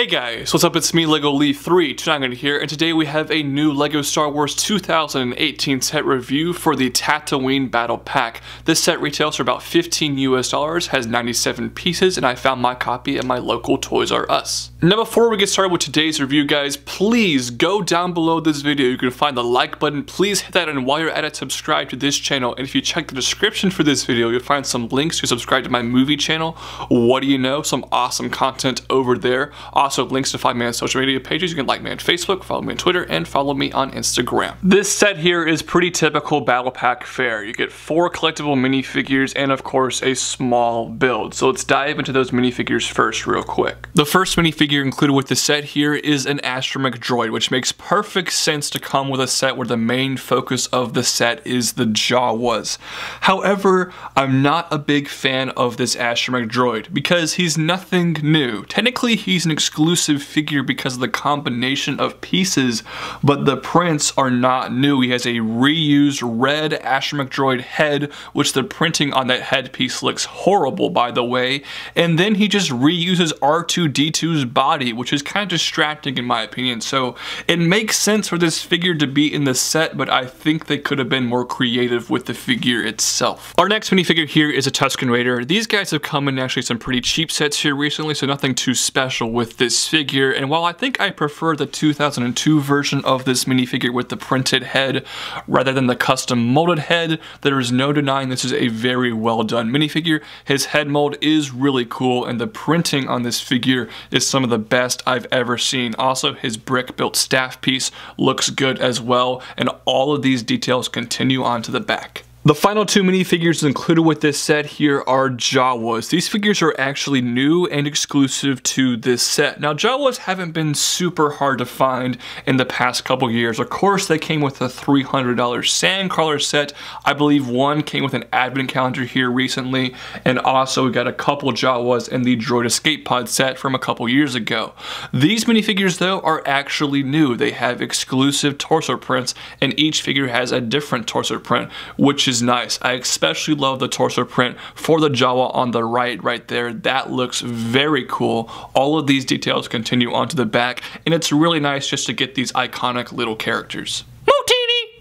Hey guys, what's up? It's me, LEGO Lee3, Tatooine here, and today we have a new LEGO Star Wars 2018 set review for the Tatooine Battle Pack. This set retails for about $15 US, has 97 pieces, and I found my copy at my local Toys R Us. Now before we get started with today's review guys, please go down below this video. You can find the like button. Please hit that, and while you're at it, subscribe to this channel. And if you check the description for this video, you'll find some links to subscribe to my movie channel. What do you know? Some awesome content over there. Also, links to find me on social media pages. You can like me on Facebook, follow me on Twitter, and follow me on Instagram. This set here is pretty typical Battle Pack fare. You get 4 collectible minifigures and, of course, a small build. So let's dive into those minifigures first real quick. The first minifigure included with the set here is an astromech droid, which makes perfect sense to come with a set where the main focus of the set is the Jawas. However, I'm not a big fan of this astromech droid because he's nothing new. Technically, he's an exclusive figure because of the combination of pieces, but the prints are not new. He has a reused red astromech droid head, which the printing on that headpiece looks horrible, by the way, and then he just reuses R2-D2's body, which is kind of distracting in my opinion. So it makes sense for this figure to be in the set, but I think they could have been more creative with the figure itself. Our next minifigure here is a Tusken Raider. These guys have come in actually some pretty cheap sets here recently, so nothing too special with this figure. And while I think I prefer the 2002 version of this minifigure with the printed head rather than the custom molded head, there is no denying this is a very well done minifigure. His head mold is really cool, and the printing on this figure is some of the best I've ever seen. Also, his brick built staff piece looks good as well, and all of these details continue onto the back. The final 2 minifigures included with this set here are Jawas. These figures are actually new and exclusive to this set. Now, Jawas haven't been super hard to find in the past couple years. Of course, they came with a $300 Sandcrawler set. I believe one came with an advent calendar here recently, and also we got a couple Jawas in the Droid Escape Pod set from a couple years ago. These minifigures, though, are actually new. They have exclusive torso prints, and each figure has a different torso print, which is nice. I especially love the torso print for the Jawa on the right there. That looks very cool. All of these details continue onto the back, and it's really nice just to get these iconic little characters.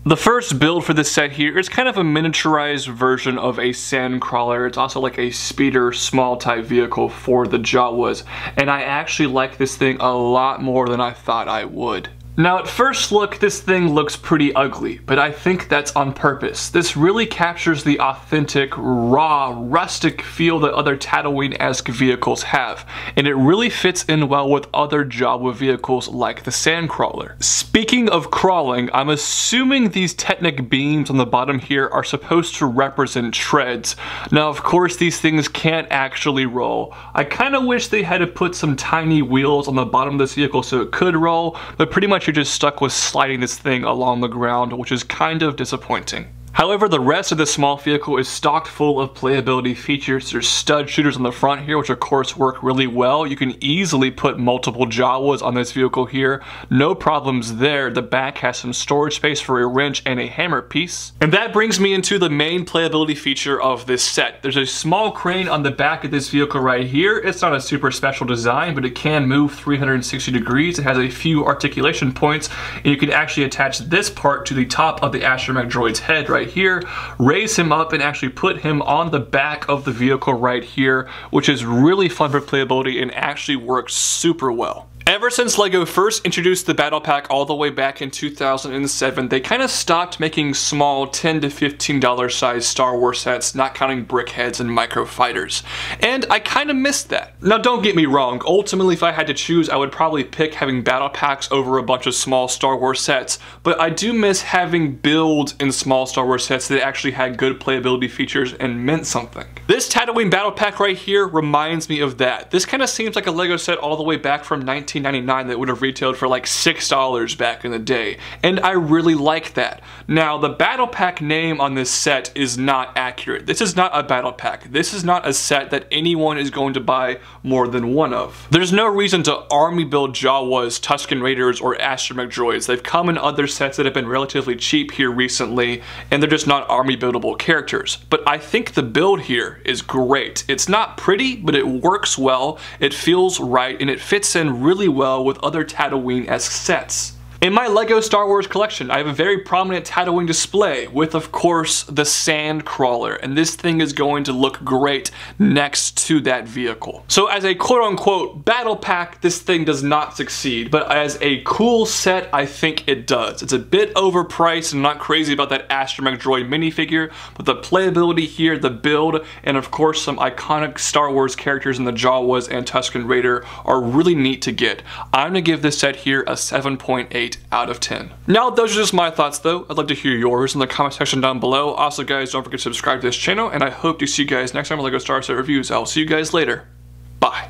The first build for this set here is kind of a miniaturized version of a Sandcrawler. It's also like a speeder, small type vehicle for the Jawas, and I actually like this thing a lot more than I thought I would. Now at first look, this thing looks pretty ugly, but I think that's on purpose. This really captures the authentic, raw, rustic feel that other Tatooine-esque vehicles have, and it really fits in well with other Jawa vehicles like the Sandcrawler. Speaking of crawling, I'm assuming these Technic beams on the bottom here are supposed to represent treads. Now of course these things can't actually roll. I kind of wish they had to put some tiny wheels on the bottom of this vehicle so it could roll, but pretty much you're just stuck with sliding this thing along the ground, which is kind of disappointing. However, the rest of the small vehicle is stocked full of playability features. There's stud shooters on the front here, which of course work really well. You can easily put multiple Jawas on this vehicle here. No problems there. The back has some storage space for a wrench and a hammer piece. And that brings me into the main playability feature of this set. There's a small crane on the back of this vehicle right here. It's not a super special design, but it can move 360 degrees. It has a few articulation points, and you can actually attach this part to the top of the astromech droid's head right here, raise him up, and actually put him on the back of the vehicle right here, which is really fun for playability and actually works super well. Ever since LEGO first introduced the Battle Pack all the way back in 2007, they kind of stopped making small $10 to $15 size Star Wars sets, not counting brickheads and micro fighters. And I kind of missed that. Now don't get me wrong, ultimately if I had to choose, I would probably pick having Battle Packs over a bunch of small Star Wars sets, but I do miss having builds in small Star Wars sets that actually had good playability features and meant something. This Tatooine Battle Pack right here reminds me of that. This kind of seems like a LEGO set all the way back from 1999 that would have retailed for like $6 back in the day, and I really like that. Now, the Battle Pack name on this set is not accurate. This is not a Battle Pack. This is not a set that anyone is going to buy more than one of. There's no reason to army build Jawas, Tusken Raiders, or astromech droids. They've come in other sets that have been relatively cheap here recently, and they're just not army buildable characters. But I think the build here is great. It's not pretty, but it works well, it feels right, and it fits in really really well with other Tatooine-esque sets. In my LEGO Star Wars collection, I have a very prominent Tatooine display with, of course, the sand crawler, and this thing is going to look great next to that vehicle. So as a quote-unquote battle pack, this thing does not succeed, but as a cool set, I think it does. It's a bit overpriced and not crazy about that astromech droid minifigure, but the playability here, the build, and of course some iconic Star Wars characters in the Jawas and Tusken Raider are really neat to get. I'm gonna give this set here a 7.8 out of 10. Now, those are just my thoughts though. I'd like to hear yours in the comment section down below. Also guys, don't forget to subscribe to this channel, and I hope to see you guys next time on LEGO Star Wars Set Reviews. I'll see you guys later. Bye.